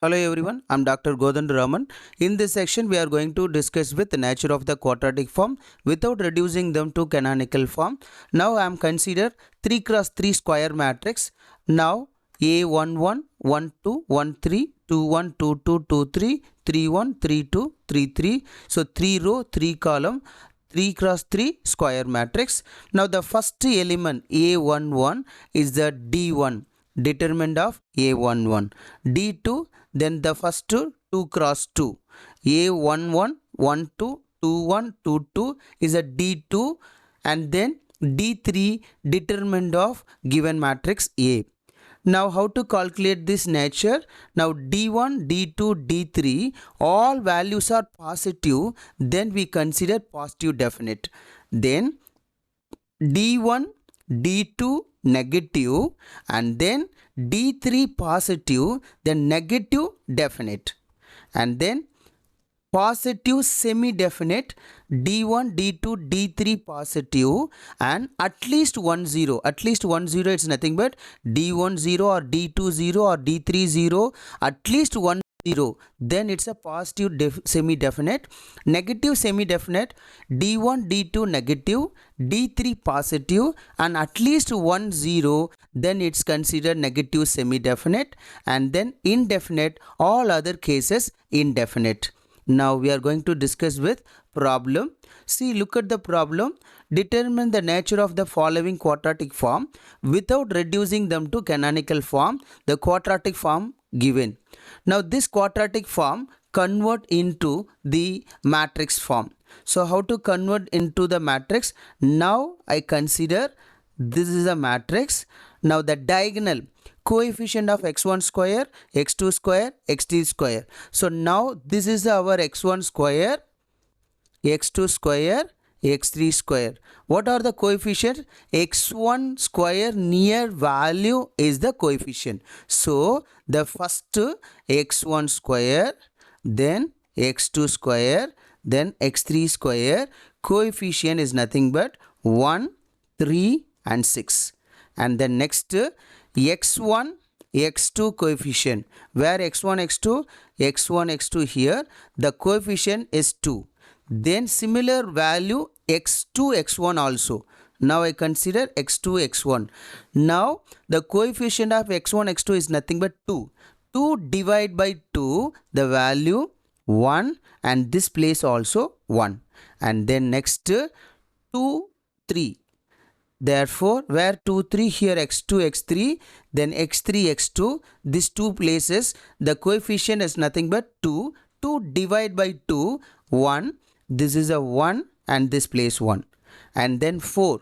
Hello everyone, I'm Dr. Godandu Raman. In this section, we are going to discuss with the nature of the quadratic form without reducing them to canonical form. Now I am consider 3 cross 3 square matrix. Now A11, 1, 2, 1, 3, 2, 1, 2, 2, 2, 3, 3, 1, 3, 2, 3, 3. So 3 row, 3 column, 3 cross 3 square matrix. Now the first element A11 is the D1 determinant of A11. D2 then the first 2 cross 2 A11 1 2 2 1 2 2 is a D2 and then D3 determinant of given matrix A. Now how to calculate this nature? Now D1, D2, D3 all values are positive, then we consider positive definite. Then D1, D2 negative and then D3 positive, then negative definite and then positive semi-definite D1, D2, D3 positive and at least 1 0. At least 1 0 it's nothing but D1 0 or D2 0 or D3 0, at least 1 0, then it's a positive semi-definite. Negative semi-definite D1, D2 negative, D3 positive and at least 1 0, then it's considered negative semi-definite and then indefinite, all other cases indefinite. Now we are going to discuss with problem. See, look at the problem. Determine the nature of the following quadratic form without reducing them to canonical form, the quadratic form given. Now this quadratic form convert into the matrix form. So how to convert into the matrix? Now I consider this is a matrix. Now the diagonal coefficient of x1 square, x2 square, x3 square. So now this is our x1 square, x2 square, x3 square. What are the coefficients? X1 square near value is the coefficient. So the first x1 square, then x2 square, then x3 square. Coefficient is nothing but 1, 3 and 6. And then next x1, x2 coefficient. Where x1, x2? x1, x2 here. The coefficient is 2. Then similar value x2, x1 also. Now I consider x2, x1. Now the coefficient of x1, x2 is nothing but 2. 2 divided by 2, the value 1 and this place also 1. And then next 2, 3. Therefore, where 2, 3 here x2, x3, then x3, x2, these two places, the coefficient is nothing but 2. 2 divided by 2, 1. This is a 1 and this place 1. And then 4.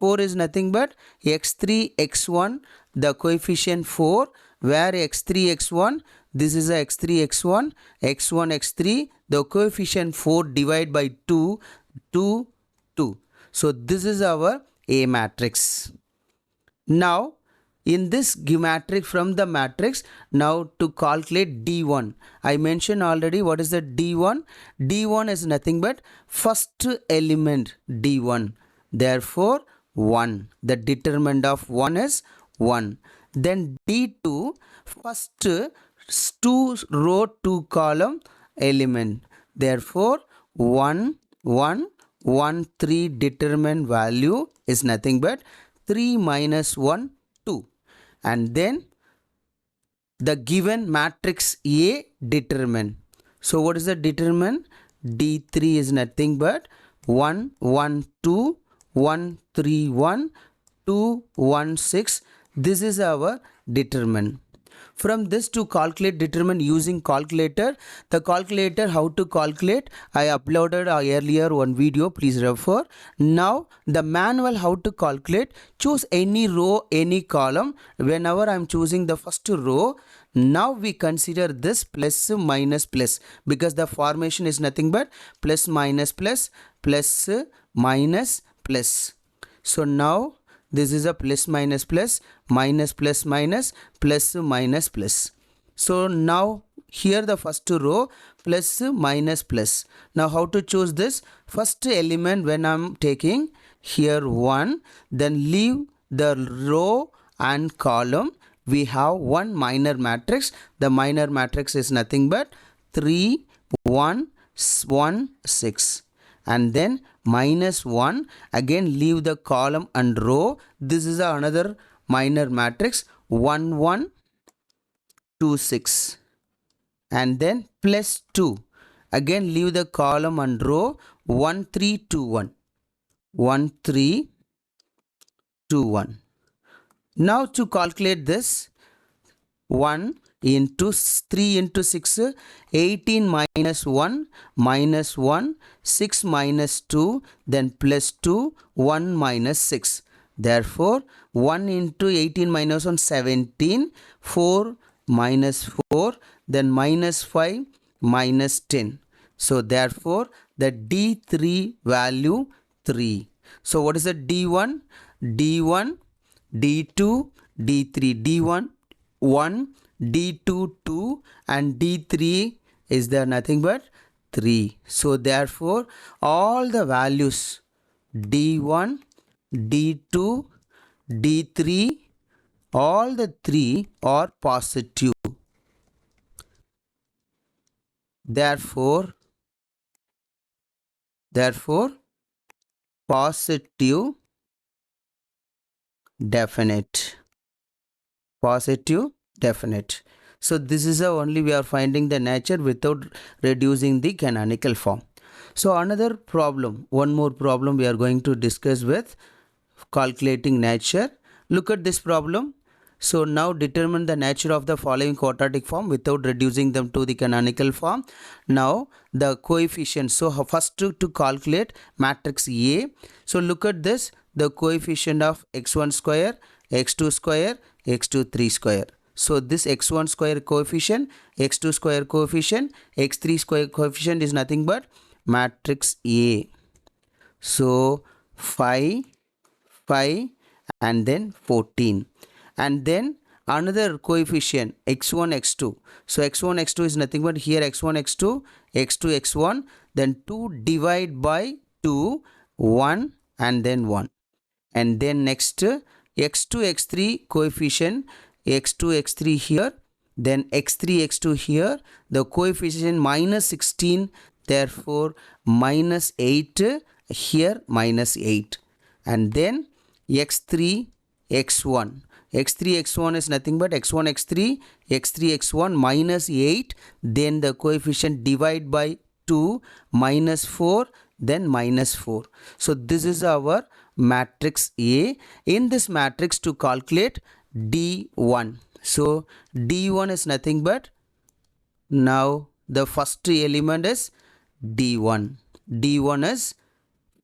4 is nothing but x3, x1, the coefficient 4. Where x3, x1, this is a x3, x1, x1, x3, the coefficient 4 divided by 2, 2, 2. So this is our A matrix. Now in this matrix, from the matrix, now to calculate D1. I mentioned already what is the D1. D1 is nothing but first element D1. Therefore 1. The determinant of 1 is 1. Then D2 first 2 row 2 column element. Therefore 1 1 1 3 determinant value is nothing but 3 minus 1 2. And then the given matrix A determine. So what is the determine? D3 is nothing but 1 1 2 1 3 1 2 1 6. This is our determine. From this to calculate determine using calculator. The calculator, how to calculate, I uploaded earlier one video, please refer. Now the manual how to calculate, choose any row, any column. Whenever I am choosing the first row, now we consider this plus minus plus, because the formation is nothing but plus minus plus plus minus plus. So now this is a plus minus plus minus plus minus plus minus plus. So now here the first row plus minus plus. Now how to choose this? First element when I am taking here 1, then leave the row and column, we have one minor matrix. The minor matrix is nothing but 3 1 1 6, and then minus 1, again leave the column and row. This is another minor matrix 1 1 2 6, and then plus 2, again leave the column and row 1 3 2 1 1 3 2 1. Now to calculate this, 1 into 3 into 6, 18 minus 1 minus 1, 6 minus 2, then plus 2, 1 minus 6. Therefore, 1 into 18 minus 1, 17, 4 minus 4, then minus 5 minus 10. So, therefore, the D3 value 3. So, what is the D1? D1, D2, D3, D1 1, D2 2, and D3 is there nothing but 3. So therefore all the values D1, D2, D3, all the 3 are positive. Therefore positive definite. Positive definite. So this is how only we are finding the nature without reducing the canonical form. So another problem, one more problem we are going to discuss with calculating nature. Look at this problem. So now determine the nature of the following quadratic form without reducing them to the canonical form. Now the coefficients. So first to calculate matrix A. So look at this, the coefficient of x1 square, x2 square, x2 3 square. So this x1 square coefficient, x2 square coefficient, x3 square coefficient is nothing but matrix A. So 5, 5 and then 14. And then another coefficient x1, x2. So x1, x2 is nothing but here x1, x2, x2, x1. Then 2 divide by 2, 1 and then 1. And then next x2, x3 coefficient, x2, x3 here, then x3, x2 here, the coefficient minus 16, therefore minus 8, here minus 8. And then x3, x1. x3, x1 is nothing but x1, x3, x3, x1 minus 8, then the coefficient divide by 2, minus 4, then minus 4. So this is our matrix A. In this matrix to calculate D1. So D1 is nothing but, now the first element is D1. D1 is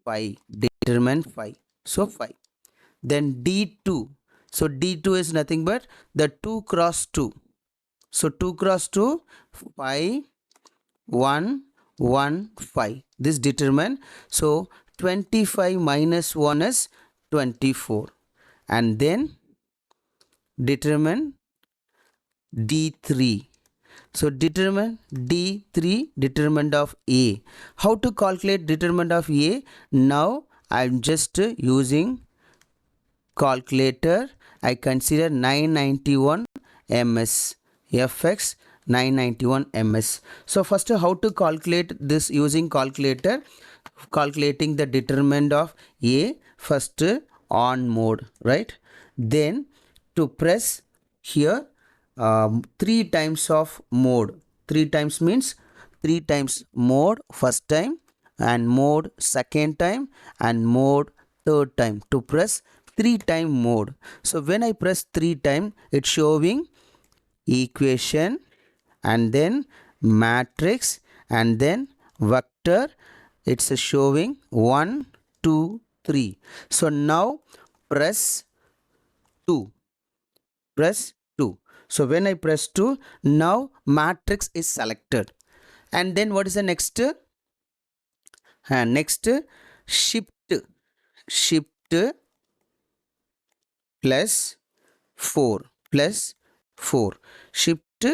5. Determine 5. So 5. Then D2. So D2 is nothing but the 2 cross 2. So 2 cross 2, 5, 1, 1, 5. This determine. So 25 minus 1 is 24. And then determine D3. So determine D3, determinant of A. How to calculate determinant of A? Now I am just using calculator. I consider 991 ms, fx 991 ms. So first how to calculate this using calculator? Calculating the determinant of A, first on mode, right? Then to press here 3 times of mode. 3 times means 3 times mode first time, and mode second time, and mode third time. To press 3 time mode. So when I press 3 time, it's showing equation and then matrix and then vector. It's showing 1 2 3. So now press 2. Press 2. So when I press 2, now matrix is selected. And then what is the next? Next shift plus 4 shift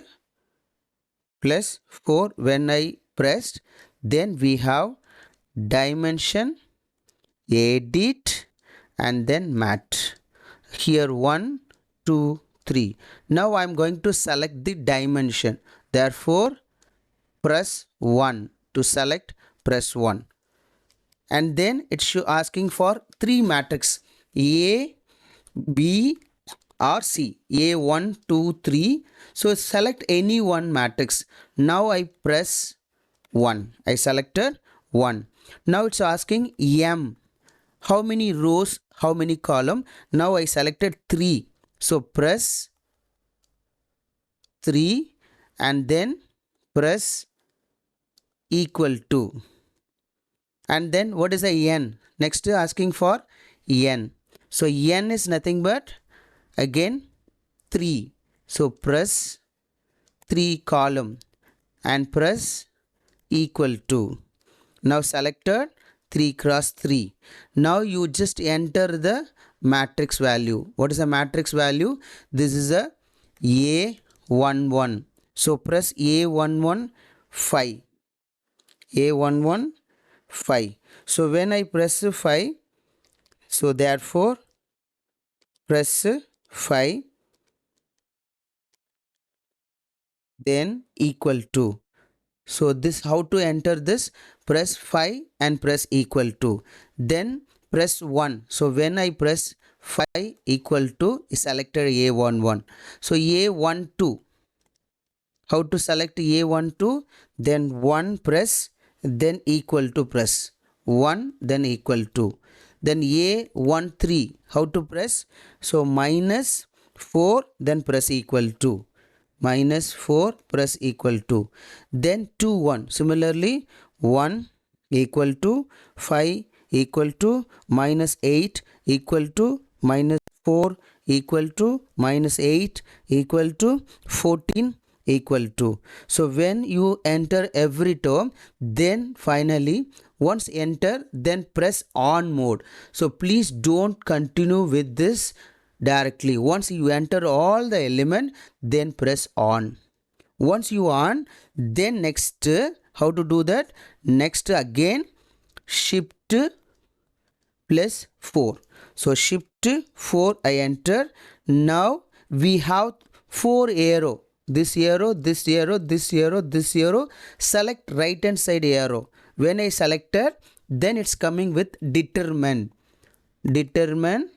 plus 4 when I pressed. Then we have dimension, edit and then mat. Here 1 2 3. Now I am going to select the dimension. Therefore, press 1 to select, press 1. And then it's asking for 3 matrix A, B or C. A 1, 2, 3. So select any one matrix. Now I press 1. I selected 1. Now it's asking M. How many rows, how many column? Now I selected 3. So press 3 and then press equal to. And then what is the N? Next asking for N. So N is nothing but again 3. So press 3 column and press equal to. Now selected 3 cross 3. Now you just enter the matrix value. What is the matrix value? This is a A11. So press A11 5. A11 5. So when I press 5, so therefore press 5 then equal to. So this how to enter this, press 5 and press equal to, then press 1. So when I press 5 equal to, selected A11. So A12, how to select A12? Then 1 press, then equal to press 1, then equal to. Then A13, how to press? So minus 4, then press equal to. Minus 4 press equal to. Then 2 1. Similarly 1 equal to 5 equal to minus 8 equal to minus 4 equal to minus 8 equal to 14 equal to. So when you enter every term, then finally once enter, then press on mode. So please don't continue with this directly. Once you enter all the element, then press on. Once you on, then next, how to do that? Next again shift plus 4. So shift 4 I enter. Now we have 4 arrow. This arrow, this arrow, this arrow, this arrow. Select right hand side arrow. When I selected, then it's coming with determine. Determine.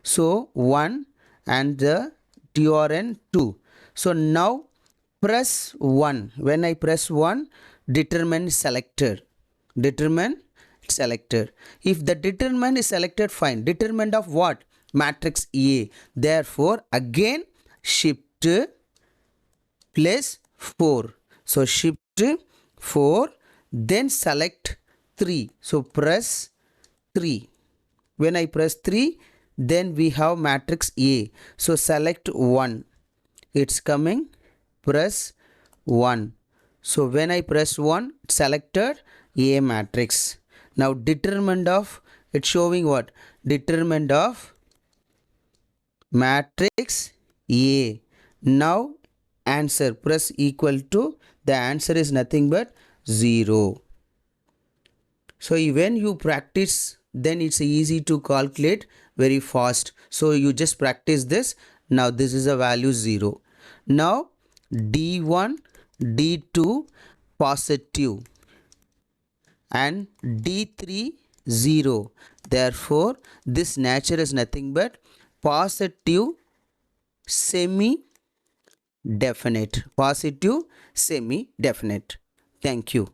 So 1 and the TRN 2. So now press 1. When I press 1, determine selected. Determine selected. If the determine is selected, fine. Determinant of what? Matrix A. Therefore again shift plus 4. So shift 4, then select 3. So press 3. When I press 3, then we have matrix A. So select 1. It's coming. Press 1. So when I press 1, selected A matrix. Now determinant of, it's showing what? Determinant of matrix A. Now answer, press equal to, the answer is nothing but 0. So when you practice, then it's easy to calculate very fast. So you just practice this. Now this is a value 0. Now D1, D2 positive and D3 0. Therefore this nature is nothing but positive semi definite. Positive semi definite. Thank you.